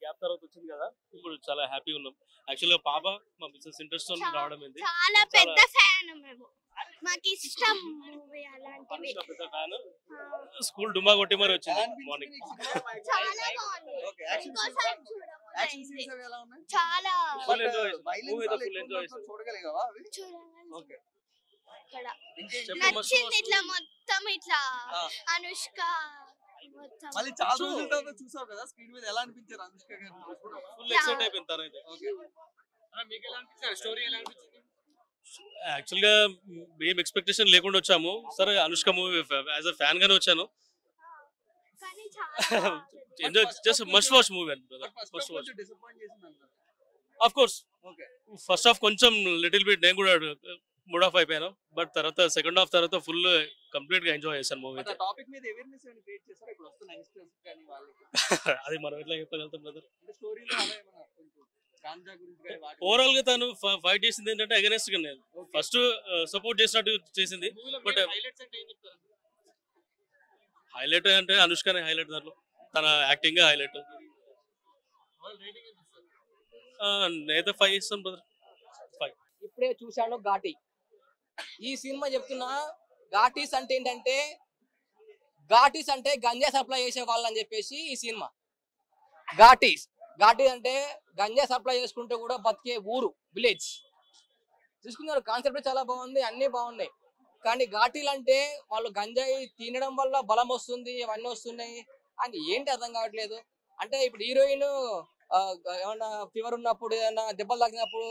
Gap తర్వాత వచ్చింది కదా, ఇప్పుడు చాలా హ్యాపీగా ఉన్నాం. యాక్చువల్గా పాప మా బిజినెస్ ఇంట్రెస్ట్ రావడం ఏంది, చాలా పెద్ద ఫ్యాన్ మేము, మాకు ఇష్టం మూవీ అలాంటివి. పెద్ద ఫ్యాన్. స్కూల్ డుమా కొట్టి మరి వచ్చింది మార్నింగ్. చాలా బాగుంది, ఇంకోసారి చూడబోతుంది. చాలా ఫుల్ ఎంజాయ్ చూడగలిగావా అవి? చూడగలను. ఇక్కడ నచ్చింది ఇట్లా మొత్తం ఇట్లా అనుష్క మొత్తం. మళ్ళీ చాలా రోజుల తర్వాత చూసావు కదా స్క్రీన్ మీద, ఎలా అనిపించారు అనుష్క గారు? ఫుల్ ఎక్సైట్ అయిపోయింది తనైతే. మీకు ఎలా అనిపించారు? స్టోరీ ఎలా అనిపించింది? యాక్చువల్గా ఏం ఎక్స్పెక్టేషన్ లేకుండా వచ్చాము. సరే Anushka movie as a fan గానే వచ్చాను. కానీ చాలా enjoy, just must watch movie అండి బ్రదర్, మస్ట్ వాచ్. డిసప్పాయింట్ చేసింది. Of course okay, first half కొంచెం లిటిల్ బిట్ నేను కూడా మూడ్ ఆఫ్ అయిపోయాను. బట్ తర్వాత సెకండ్ హాఫ్ తర్వాత ఫుల్ కంప్లీట్ గా ఎంజాయ్ చేశాను మూవీ. ఆ టాపిక్ మీద అవేర్నెస్ ఏమైనా క్రియేట్ చేశారా ఇప్పుడు వస్తున్న యంగ్స్టర్స్ కానీ వాళ్ళకి? అది మనం ఎట్లా చెప్పగలుగుతాం బ్రదర్. అంటే స్టోరీలో అలా ఏమైనా కొంచెం గాంజా గురించి కానీ వాటి ఓవరాల్ గా తను ఫైట్ చేసింది ఏంటంటే అగైనెస్ట్ గా నేను ఫస్ట్ సపోర్ట్ చేసినట్టు చేసింది. బట్ హైలైట్స్ అంటే ఏం చెప్తారు? హైలైట్ అంటే అనుష్కనే హైలైట్, దాంట్లో తన యాక్టింగ్ హైలైట్. నేనైతే 5 ఇస్తాను బ్రదర్, 5. ఇప్పుడే చూశాను ఘాటి. ఈ సినిమా చెప్తున్నా, ఘాటీస్ అంటే ఏంటంటే, ఘాటీస్ అంటే గంజా సప్లై చేసే వాళ్ళు అని చెప్పేసి ఈ సినిమా. ఘాటీస్ అంటే గంజా సప్లై చేసుకుంటే కూడా బతికే ఊరు, విలేజ్. చూసుకున్నారు, కాన్సెప్ట్ చాలా బాగుంది, అన్ని బాగున్నాయి. కానీ ఘాటీలు అంటే వాళ్ళు గంజాయి తినడం వల్ల బలం వస్తుంది, అవన్నీ వస్తున్నాయి అని ఏంటి అర్థం కావట్లేదు. అంటే ఇప్పుడు హీరోయిన్ ఏమన్నా ఫీవర్ ఉన్నప్పుడు, ఏమన్నా దెబ్బలు తాకినప్పుడు,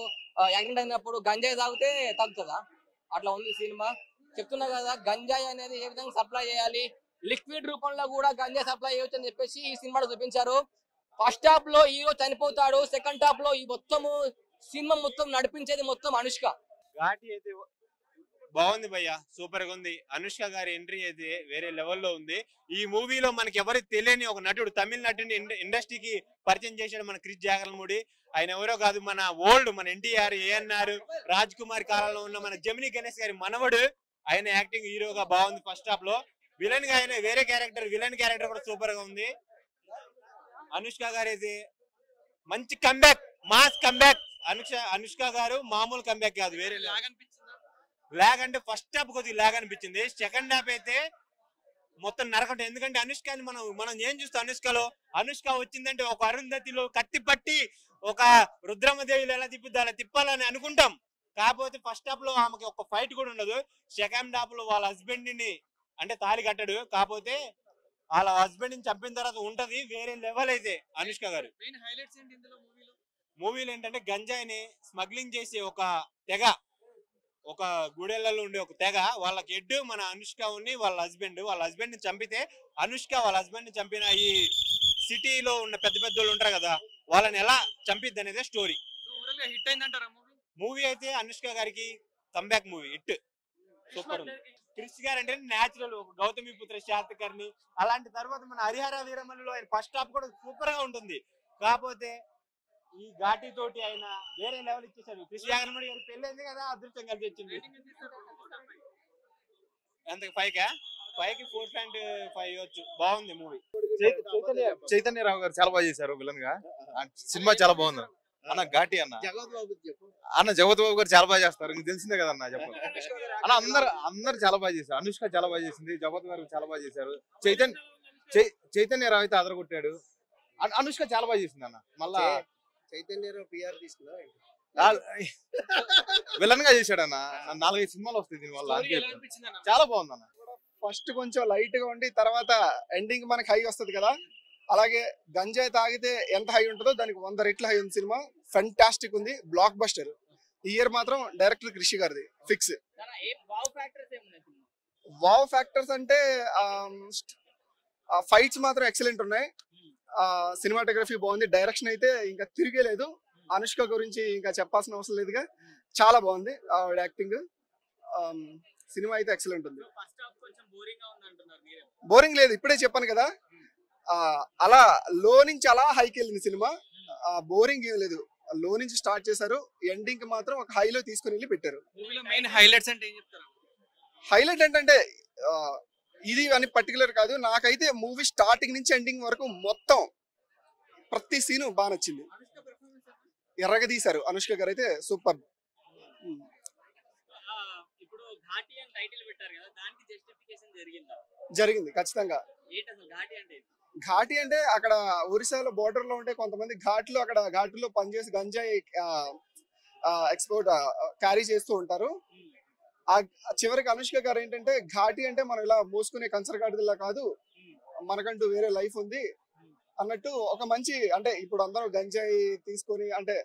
యాక్సిడెంట్ అయినప్పుడు గంజాయి తాగితే తగ్గుతుందా? అట్లా ఉంది సినిమా. చెప్తున్నా కదా, గంజాయి అనేది ఏ విధంగా సప్లై చేయాలి, లిక్విడ్ రూపంలో కూడా గంజాయి సప్లై చేయొచ్చు అని చెప్పేసి ఈ సినిమాలో చూపించారు. ఫస్ట్ హాఫ్ లో హీరో చనిపోతాడు, సెకండ్ హాఫ్ లో ఈ మొత్తము సినిమా మొత్తం నడిపించేది మొత్తం అనుష్క. ఘాటి అయితే బాగుంది భయ్య, సూపర్ గా ఉంది. అనుష్క గారి ఎంట్రీ అయితే వేరే లెవెల్లో ఉంది. ఈ మూవీలో మనకి ఎవరికి తెలియని ఒక నటుడు, తమిళ నటుడిని ఇండస్ట్రీకి పరిచయం చేశాడు మన క్రిష్ జాగర్లమూడి. ఆయన ఎవరో కాదు, మన ఓల్డ్, మన ఎన్టీఆర్, ఏఎన్ఆర్, రాజ్ కుమార్ కాలంలో ఉన్న మన జమినీ గణేష్ గారి మనవడు. ఆయన యాక్టింగ్ హీరోగా బాగుంది. ఫస్ట్ హాఫ్ లో విలన్ గా ఆయన వేరే క్యారెక్టర్, విలన్ క్యారెక్టర్ కూడా సూపర్ గా ఉంది. అనుష్క గారు అయితే మంచి కంబ్యాక్, మాస్ కంబ్యాక్. అనుష్క గారు మామూలు కంబ్యాక్ కాదు, వేరే లాగ్ అంటే ఫస్ట్ హాఫ్ కొద్దిగా లాగ్ అనిపించింది. సెకండ్ హాఫ్ అయితే మొత్తం నరకటం. ఎందుకంటే అనుష్కని మనం ఏం చూస్తాం, అనుష్క వచ్చిందంటే ఒక అరుంధతిలో కత్తి పట్టి ఒక రుద్రమదేవిలో ఎలా తిప్పిద్దా అలా తిప్పాలని అనుకుంటాం. కాకపోతే ఫస్ట్ హాఫ్ లో ఆమెకి ఒక ఫైట్ కూడా ఉండదు. సెకండ్ హాఫ్ లో వాళ్ళ హస్బెండ్ ని అంటే తాళి కట్టడు, కాకపోతే వాళ్ళ హస్బెండ్ ని చంపిన తర్వాత ఉంటది వేరే లెవెల్. అయితే అనుష్క గారు మూవీలో ఏంటంటే గంజాయిని స్మగ్లింగ్ చేసే ఒక తెగ, ఒక గుడెళ్లలో ఉండే ఒక తెగ, వాళ్ళకి ఎడ్డు మన అనుష్క ఉన్ని వాళ్ళ హస్బెండ్ ని చంపితే అనుష్క వాళ్ళ హస్బెండ్ ని చంపిన ఈ సిటీలో ఉన్న పెద్ద పెద్దోళ్ళు ఉంటారు కదా, వాళ్ళని ఎలా చంపిద్ది అనేది స్టోరీ. హిట్ అయిందంటారా మూవీ అయితే అనుష్క గారికి కంబ్యాక్ మూవీ, హిట్, సూపర్ ఉంది. క్రిష్ గారు అంటే న్యాచురల్, గౌతమిపుత్ర శాతకర్ణి అలాంటి. తర్వాత మన హరిహర వీరమల్లిలో ఆయన ఫస్ట్ హాఫ్ కూడా సూపర్ గా ఉంటుంది. కాకపోతే ఈ ఘాటి తోటి ఆయన వేరే లెవెల్ ఇచ్చేసాడు. క్రిష్ జాగర్లమూడి గారి పెళ్ళైంది కదా, అదృష్టం కలిసి వచ్చింది. ఎంతకి 5కి 4.5 ఇవ్వచ్చు. బాగుంది మూవీ. చైతన్యరావు గారు చాలా బాగా చేశారు విలన్ గా. సినిమా చాలా బాగుంది అన్న. ఘాటి అన్న జగత్ బాబు గారు చాలా బాగా చేస్తారు, ఇంక తెలిసిందే కదా అన్న. చెప్పండి అన్న, అందరు చాలా బాగా చేశారు. అనుష్క చాలా బాగా చేసింది, జగత్ గారు చాలా బాగా చేశారు, చైతన్యరావు అయితే అదరగొట్టాడు. అనుష్క చాలా బాగా చేసింది అన్న. మళ్ళా చైతన్యరావు పిఆర్ తీసుకున్నా విలన్ గా చేశాడు అన్న. 4-5 సినిమాలు వస్తాయి దీని వల్ల. చాలా బాగుంది అన్న. ఫస్ట్ కొంచెం లైట్ గా ఉండి తర్వాత ఎండింగ్ మనకి హై వస్తుంది కదా, అలాగే గంజాయి తాగితే ఎంత హై ఉంటుందో దానికి 100 రెట్లు హై ఉంది సినిమా. ఫెంటాస్టిక్ ఉంది, బ్లాక్ బస్టర్. ఈ ఇయర్ మాత్రం డైరెక్టర్ క్రిష్ గారిది ఫిక్స్. వావ్ ఫ్యాక్టర్స్ అంటే ఫైట్స్ మాత్రం ఎక్సలెంట్ ఉన్నాయి, సినిమాటోగ్రఫీ బాగుంది, డైరెక్షన్ అయితే ఇంకా తిరిగేలేదు. అనుష్క గురించి ఇంకా చెప్పాల్సిన అవసరం లేదుగా, చాలా బాగుంది ఆవిడ యాక్టింగ్. సినిమా అయితే ఎక్సలెంట్ ఉంది. బోరింగ్ లేదు, ఇప్పుడే చెప్పాను కదా. అలా లో నుంచి అలా హైకి వెళ్ళింది సినిమా. బోరింగ్ ఏం లేదు, లో నుంచి స్టార్ట్ చేశారు, ఎండింగ్ కి మాత్రం ఒక హైలో తీసుకుని వెళ్ళి పెట్టారు. హైలైట్ ఏంటంటే ఇది అని పర్టికులర్ కాదు, నాకైతే మూవీ స్టార్టింగ్ నుంచి ఎండింగ్ వరకు మొత్తం ప్రతి సీను బాగా నచ్చింది. ఎర్రగా తీశారు అనుష్క గారు అయితే సూపర్. ఇప్పుడు ఘాటి అని టైటిల్ పెట్టారు కదా, దానికి జస్టిఫికేషన్ జరిగిందా? జరిగింది ఖచ్చితంగా. ఏంటి అసలు ఘాటి అంటే? ఘాటి అంటే అక్కడ ఒరిస్సాలో బోర్డర్ లో ఉంటే కొంతమంది ఘాట్లో అక్కడ ఘాట్లో పనిచేసి గంజాయి ఎక్స్పోర్ట్ క్యారీ చేస్తూ ఉంటారు. ఆ చివరికి అనుష్క గారు ఏంటంటే ఘాటి అంటే మనం ఇలా మూసుకునే కంచరగాడిలా కాదు, మనకంటూ వేరే లైఫ్ ఉంది అన్నట్టు ఒక మంచి, అంటే ఇప్పుడు అందరూ గంజాయి తీసుకొని అంటే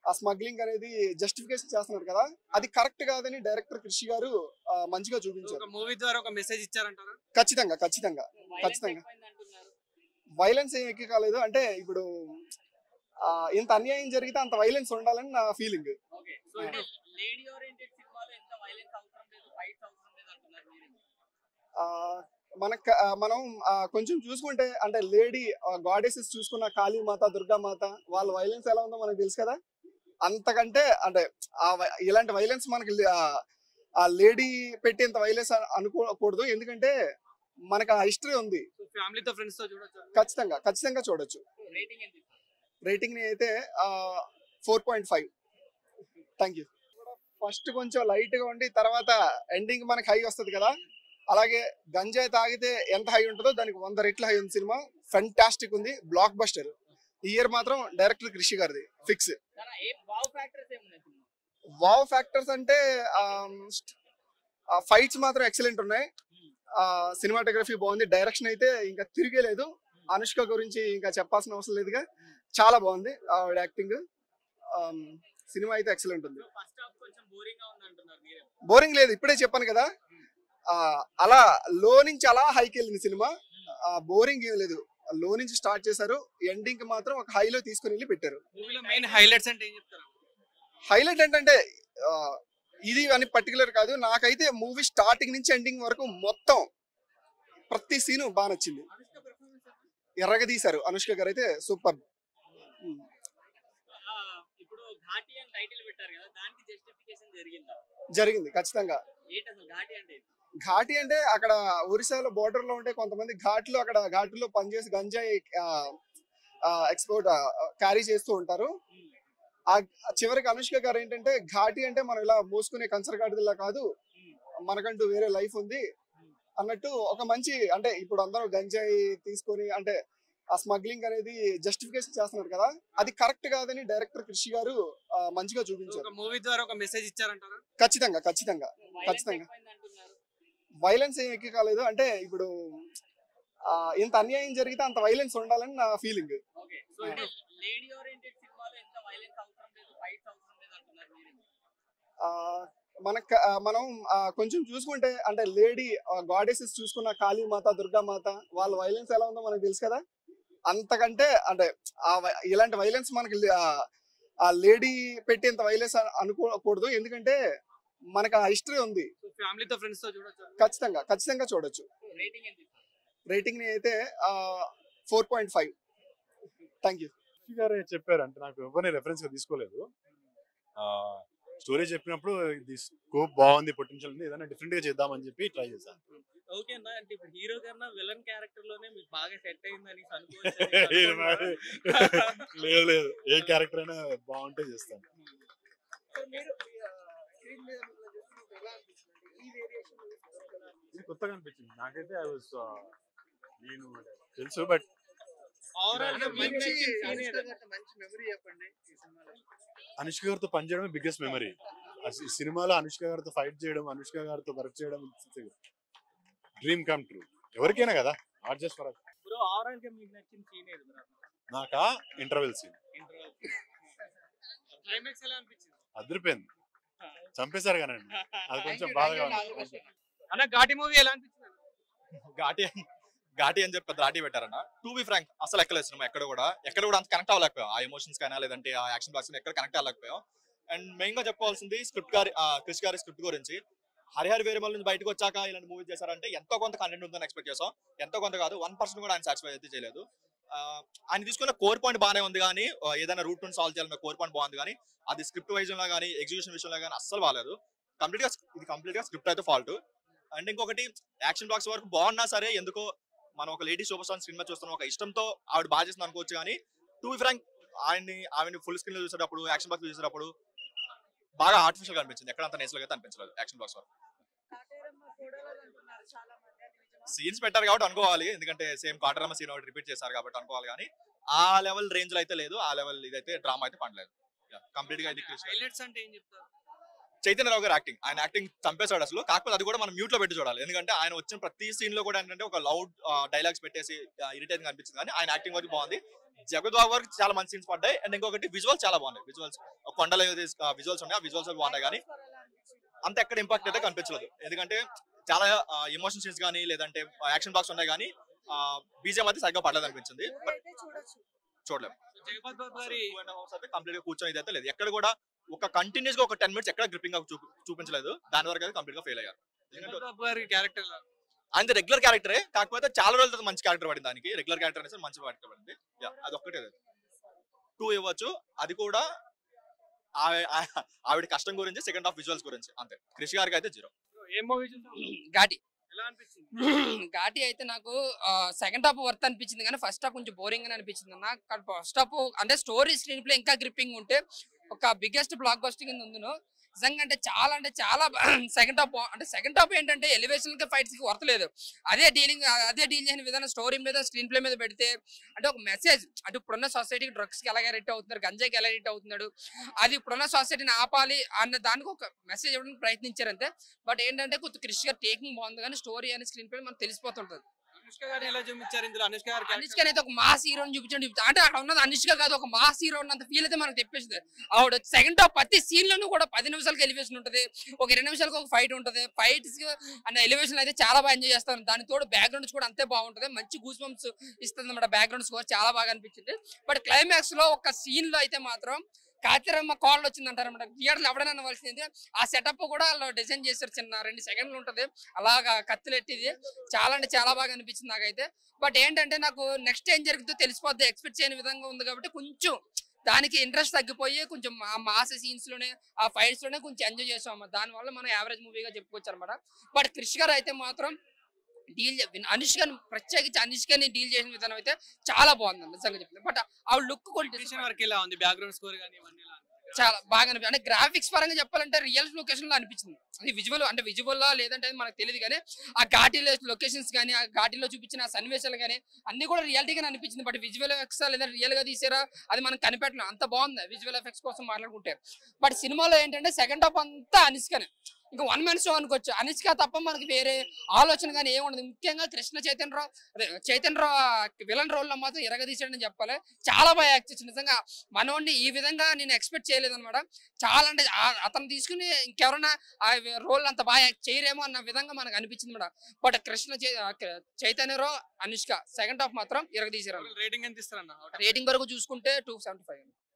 ఆ స్మగ్లింగ్ అనేది జస్టిఫికేషన్ చేస్తున్నారు కదా, అది కరెక్ట్ కాదని డైరెక్టర్ కృషి గారు మంచిగా చూపించారు. మూవీ ద్వారా ఒక మెసేజ్ ఇచ్చారంటారా? ఖచ్చితంగా ఖచ్చితంగా ఖచ్చితంగా. వైలెన్స్ ఏం ఎక్కువ కాలేదు, అంటే ఇప్పుడు ఇంత అన్యాయం జరిగితే అంత వైలెన్స్ ఉండాలని నా ఫీలింగ్. మనం కొంచెం చూసుకుంటే అంటే లేడీ గాడెసెస్ చూసుకున్న కాళీమాత, దుర్గామాత వాళ్ళ వైలెన్స్ ఎలా ఉందో మనకు తెలుసు కదా. అంతకంటే అంటే ఇలాంటి వైలెన్స్ మనకి ఆ లేడీ పెట్టేంత వైలెన్స్ అనుకోకూడదు, ఎందుకంటే మనకు ఆ హిస్టరీ ఉంది. ఫ్యామిలీతో ఫ్రెండ్స్ తో చూడొచ్చు. ఖచ్చితంగా ఖచ్చితంగా చూడొచ్చు. రేటింగ్ ని అయితే 4.5. Thank you. ఫస్ట్ కొంచెం లైట్ గా ఉండి తర్వాత ఎండింగ్ మనకి హై వస్తుంది కదా, అలాగే గంజాయి తాగితే ఎంత హై ఉంటుందో దానికి 100 రెట్లు హై ఉంది సినిమా. ఫెంటాస్టిక్ ఉంది, బ్లాక్ బస్టర్. ఈ ఇయర్ మాత్రం డైరెక్టర్ కృషి గారిది ఫిక్స్. వావ్ ఫ్యాక్టర్స్ అంటే ఫైట్స్ మాత్రం ఎక్సలెంట్ ఉన్నాయి, సినిమాటోగ్రఫీ బాగుంది, డైరెక్షన్ అయితే ఇంకా తిరిగేలేదు. అనుష్క గురించి ఇంకా చెప్పాల్సిన అవసరం లేదుగా, చాలా బాగుంది ఆవిడ యాక్టింగ్. సినిమా అయితే ఎక్సలెంట్ ఉంది. బోరింగ్ లేదు, ఇప్పుడే చెప్పాను కదా, అలా లో నుంచి అలా హైకి వెళ్ళింది సినిమా. బోరింగ్ ఏం లేదు, లో నుంచి స్టార్ట్ చేశారు, ఎండింగ్ మాత్రం ఒక హైలో తీసుకుని వెళ్ళి పెట్టారు. హైలైట్ ఏంటంటే ఇది అని పర్టికులర్ కాదు, నాకైతే మూవీ స్టార్టింగ్ నుంచి ఎండింగ్ వరకు మొత్తం ప్రతి సీను బాగా నచ్చింది. ఎర్రగా తీశారు అనుష్క గారు అయితే సూపర్. జరిగింది ఖచ్చితంగా. ఘాటి అంటే అక్కడ ఒరిస్సాలో బోర్డర్ లో ఉంటే కొంతమంది ఘాట్లో అక్కడ ఘాట్లో పనిచేసి గంజాయి ఎక్స్పోర్ట్ క్యారీ చేస్తూ ఉంటారు. ఆ చివరికి అనుష్క గారు ఏంటంటే ఘాటి అంటే మనం ఇలా మూసుకునే కంచరగాడిలా కాదు, మనకంటూ వేరే లైఫ్ ఉంది అన్నట్టు ఒక మంచి, అంటే ఇప్పుడు అందరూ గంజాయి తీసుకొని అంటే ఆ స్మగ్లింగ్ అనేది జస్టిఫికేషన్ చేస్తున్నారు కదా, అది కరెక్ట్ కాదని డైరెక్టర్ కృషి గారు మంచిగా చూపించారు. మూవీ ద్వారా ఒక మెసేజ్ ఇచ్చారంటారా? ఖచ్చితంగా ఖచ్చితంగా ఖచ్చితంగా. వైలెన్స్ ఏం ఎక్కువ కాలేదు, అంటే ఇప్పుడు ఇంత అన్యాయం జరిగితే అంత వైలెన్స్ ఉండాలని నా ఫీలింగ్. మనం కొంచెం చూసుకుంటే అంటే లేడీ గాడెసెస్ చూసుకున్న కాళీమాత, దుర్గామాత వాళ్ళ వైలెన్స్ ఎలా ఉందో మనకు తెలుసు కదా. అంతకంటే అంటే ఇలాంటి వైలెన్స్ మనకి ఆ లేడీ పెట్టేంత వైలెన్స్ అనుకోకూడదు, ఎందుకంటే మనకు ఆ హిస్టరీ ఉంది. ఫ్యామిలీతో ఫ్రెండ్స్ తో చూడొచ్చు. ఖచ్చితంగా ఖచ్చితంగా చూడొచ్చు. రేటింగ్ ని అయితే 4.5. Thank you. గారే చెప్పారు, అంటే నాకు ఎవరిని రెఫరెన్స్ గా తీసుకోలేదు. స్టోరీ చెప్పినప్పుడు ఇది స్కోప్ బాగుంది, పొటెన్షియల్ ఉంది, ఏదైనా డిఫరెంట్ గా చేద్దామని చెప్పి ట్రై చేశాను. ఓకే అన్న, అంటే ఇప్పుడు హీరో కన్నా విలన్ క్యారెక్టర్ లోనే మీకు బాగా సెట్ అయిందని లేదు లేదు, ఏ క్యారెక్టర్ అయినా బాగుంటే చేస్తాను. ఇది కొత్తగా అనిపించింది నాకైతే. నేను తెలుసు బట్ అనుష్క గారితో పనిచేయడమే బిగ్గెస్ట్ మెమరీ. సినిమాలో అనుష్క గారితో ఫైట్ చేయడం, అనుష్క గారితో వర్క్ చేయడం డ్రీమ్ కమ్ ట్రూ, ఎవరికైనా కదా, నాట్ జస్ట్ ఫర్ us. నాకా ఇంటర్వెల్ సీన్ అదిరిపోయింది, చంపేశారు కానీ అది కొంచెం బాధగా ఉంది. అన్న ఘాటి మూవీ ఎలా అనిపించింది? ఘాటి అని చెప్పి పెద్ద ఘాటి పెట్టారన్న. టు బి ఫ్రాంక్ అసలు ఎక్కలేదు సినిమా, ఎక్కడ కూడా అంత కనెక్ట్ అవ్వలేకపోయాం. ఆ ఎమోషన్స్ కైనా లేదంటే ఆ యాక్షన్ బ్లాక్స్ ఎక్కడ కనెక్ట్ అవ్వలేకపోయాం. అండ్ మెయిన్ గా చెప్పుకోవాల్సింది స్క్రిప్ట్ గారి క్రిష్ గారి స్క్రిప్ట్ గురించి. హరిహర వీరమల్ నుంచి బయటకు వచ్చాక ఇలాంటి మూవీ చేశారంటే ఎంతో కొంత కంటెంట్ ఉందని ఎక్స్పెక్ట్ చేసాం. ఎంతో కొంత కాదు, 1% కూడా ఆయన సాటిస్ఫై అయితే చేయలేదు. ఆయన తీసుకున్న కోర్ పాయింట్ బాగానే ఉంది, కానీ ఏదైనా రూట్ ను సాల్వ్ చేయాలన్న కోర్ పాయింట్ బాగుంది, కానీ అది స్క్రిప్ట్ వైజ్ లో కానీ ఎగ్జిక్యూషన్ విషయంలో కానీ అస్సలు బాగాలేదు. కంప్లీట్ గా స్క్రిప్ట్ అయితే ఫాల్ట్. అండ్ ఇంకొకటి యాక్షన్ బ్లాక్స్ వరకు బాగున్నా సరే, ఎందుకో మనం ఒక లేడీ సూపర్ స్టార్ సినిమా చూస్తున్నాం, ఒక ఇష్టంతో ఆవిడ బాగా చేస్తుంది అనుకోవచ్చు, కానీ టు బి ఫ్రాంక్ ఆవిని ఫుల్ స్క్రీన్ లో చూసేటప్పుడు యాక్షన్ బాక్స్ చూసేటప్పుడు బాగా ఆర్టిఫిషియల్ గా అనిపించింది. ఎక్కడ అంత నేచురల్ గా అయితే అనిపించలేదు యాక్షన్ బాక్స్ వరకు. సీన్స్ పెట్టారు కాబట్టి అనుకోవాలి, ఎందుకంటే సేమ్ కాటరమ్మ సీన్ ఒకటి రిపీట్ చేశారు కాబట్టి అనుకోవాలి, కానీ ఆ లెవెల్ రేంజ్ లో అయితే లేదు. ఆ లెవెల్ ఇదైతే డ్రామా అయితే పండలేదు కంప్లీట్ గా. ఇది హైలైట్స్ అంటే ఏం చెప్తారు? చైతన్యరావు గారు యాక్టింగ్, ఆయన యాక్టింగ్ చంపేశాడు అసలు. కాకపోతే అది కూడా మనం మ్యూట్ లో పెట్టి చూడాలి, ఎందుకంటే ఆయన వచ్చిన ప్రతి సీన్ లో కూడా ఏంటంటే ఒక లౌడ్ డైలాగ్స్ పెట్టేసి ఇరిటేటింగ్ అనిపించింది. కానీ ఆయన యాక్టింగ్ వరకు బాగుంది. జగత్ బాబు గారికి చాలా మంచి సీన్స్ పడ్డాయి. అండ్ ఇంకొకటి విజువల్స్ చాలా బాగున్నాయి. విజువల్స్ కొండల విజువల్స్ ఉన్నాయి, ఆ విజువల్స్ బాగున్నాయి, కానీ అంత ఎక్కడ ఇంపాక్ట్ అయితే కనిపించలేదు. ఎందుకంటే చాలా ఎమోషన్ సీన్స్ కానీ లేదంటే యాక్షన్ బాక్స్ ఉన్నాయి, కానీ బీజేఎం అయితే సరిగ్గా పడలేదు అనిపించింది. చూడలేము. జగపతి బాబు గారి కంప్లీట్ గా కూర్చొని అయితే లేదు. ఎక్కడ కూడా ఒక కంటిన్యూస్ గా ఒక 10 minutes ఎక్కడ గ్రిప్పింగ్ గా చూపించలేదు. దాని వరకు అయితే కంప్లీట్ గా ఫెయిల్ అయ్యారు. జగపతి బాబు గారి క్యారెక్టర్ ఆయన రెగ్యులర్ క్యారెక్టరే, కాకపోతే చాలా రోజుల తర్వాత మంచి క్యారెక్టర్ పడింది దానికి. రెగ్యులర్ క్యారెక్టర్ అనేది మంచి క్యారెక్టర్ పడింది. అది ఒక్కటే 2 ఇవ్వచ్చు. అది కూడా ఆవిడ కష్టం గురించి, సెకండ్ హాఫ్ విజువల్స్ గురించి అంతే. క్రిష్ గారికి అయితే 0. ఏం మూవీ చూసావు? ఘాటి ఎలా అనిపించింది? ఘాటి అయితే నాకు సెకండ్ హాఫ్ వర్త్ అనిపించింది, కానీ ఫస్ట్ హాఫ్ కొంచెం బోరింగ్ అని అనిపించింది అన్న. ఫస్ట్ హాఫ్ అంటే స్టోరీ స్క్రీన్ ప్లే ఇంకా గ్రిప్పింగ్ ఉంటే ఒక బిగ్గెస్ట్ బ్లాక్ బస్టర్ కింద ఉందును నిజంగా. అంటే చాలా సెకండ్ హాఫ్ ఏంటంటే ఎలివేషన్ కి ఫైట్స్ కి వర్తలేదు. అదే డీల్ చేసిన విధానం స్టోరీ మీద స్క్రీన్ ప్లే మీద పెడితే అంటే ఒక మెసేజ్, అంటే ఇప్పుడున్న సొసైటీకి డ్రగ్స్ కి ఎలాగ అడిక్ట్ అవుతున్నారు, గంజాయికి ఎలా అడిక్ట్ అవుతున్నాడు, అది ఇప్పుడున్న సొసైటీని ఆపాలి అన్న దానికి ఒక మెసేజ్ ఇవ్వడానికి ప్రయత్నించారు అంతే. బట్ ఏంటంటే కొంచెం క్రిష్ గారు టేకింగ్ బాగుంది, కానీ స్టోరీ అని స్క్రీన్ ప్లే మనకు తెలిసిపోతుంటది. అనుష్క గారిని ఎలా చూపించారు ఇందులో? అనుష్క అయితే ఒక మాస్ హీరోని చూపించండి, అంటే అక్కడ ఉన్నది అనుష్క కాదు, ఒక మాస్ హీరో ఉన్నంత ఫీల్ అయితే మనకు తెప్పిస్తుంది. ఆవిడ సెకండ్ హాఫ్ ప్రతి సీన్ లోనూ కూడా 10 నిమిషాలకి ఎలివేషన్ ఉంటుంది, ఒక 2 నిమిషాలకు ఒక ఫైట్ ఉంటుంది. ఫైట్స్ అన్న ఎలివేషన్ అయితే చాలా బాగా ఎంజాయ్ చేస్తాను. దాని తోడు బ్యాక్గ్రౌండ్స్ కూడా అంతే బాగుంటుంది, మంచి గూస్ బంప్స్ ఇస్తుంది అన్నమాట. బ్యాక్గ్రౌండ్ స్కోర్ చాలా బాగా అనిపించింది. బట్ క్లైమాక్స్ లో ఒక సీన్ లో అయితే మాత్రం కాతిరమ్మ కాళ్ళు వచ్చింది అంటారనమాట. థియేటర్లు ఎవడైనా అనవలసింది. ఆ సెటప్ కూడా వాళ్ళు డిజైన్ చేశారు, చిన్న 2 సెకండ్లు ఉంటుంది అలాగా కత్తులెట్టిది. చాలా అంటే చాలా బాగా అనిపించింది నాకైతే. బట్ ఏంటంటే నాకు నెక్స్ట్ ఏం జరుగుతుందో తెలిసిపోద్ది, ఎక్స్పెక్ట్ చేయని విధంగా ఉంది కాబట్టి కొంచెం దానికి ఇంట్రెస్ట్ తగ్గిపోయి కొంచెం ఆ మాస్ సీన్స్ లోనే ఆ ఫైట్స్ లోనే కొంచెం ఎంజాయ్ చేసాం అన్నమాట. దానివల్ల మనం యావరేజ్ మూవీగా చెప్పుకోవచ్చు అనమాట. బట్ క్రిష్ గారు అయితే మాత్రం అనుష్కని ప్రత్యేకించి అనుష్కని డీల్ చేసిన విధానం అయితే చాలా బాగుంది నిజంగా చెప్తుంది. బట్ ఆ లుక్ వర్క్ ఎలా ఉంది, బ్యాక్గ్రౌండ్ స్కోర్ కానీ చాలా బాగా అనిపించింది. అంటే గ్రాఫిక్స్ పరంగా చెప్పాలంటే రియల్ లొకేషన్ లో అనిపించింది. అది విజువల్ లేదంటే మనకు తెలియదు, కానీ ఆ ఘాటీలో లొకేషన్స్ కానీ ఆ ఘాటీలో చూపించిన సన్నివేశాలు కానీ అన్ని కూడా రియాలిటీగా అనిపించింది. బట్ విజువల్ ఎఫెక్ట్స్ లేదా రియల్ గా తీసారా అది మనం కనిపెట్టలేం, అంత బాగుంది విజువల్ ఎఫెక్ట్స్ కోసం మాట్లాడుకుంటే. బట్ సినిమాలో ఏంటంటే సెకండ్ హాఫ్ అంతా అనుష్కనే, ఇంకా 1 man షో అనుకోవచ్చు. అనుష్క తప్ప మనకి వేరే ఆలోచన కానీ ఏముండదు. ముఖ్యంగా కృష్ణ చైతన్యరావు విలన్ రోల్ లో మాత్రం ఎరగదీసాడని చెప్పాలి. చాలా బాగా యాక్ట్ చేసి నిజంగా మనోడిని ఈ విధంగా నేను ఎక్స్పెక్ట్ చేయలేదు అనమాట. చాలా అంటే అతను తీసుకుని ఇంకెవరైనా ఆ రోల్ అంత బాగా యాక్ట్ చేయరేమో అన్న విధంగా మనకు అనిపించింది madam. But Chaitanya Rao Anushka second half మాత్రం ఎరగదీసారు. రేటింగ్ ఎంత ఇస్తారన్న? రేటింగ్ వరకు చూసుకుంటే 2.75.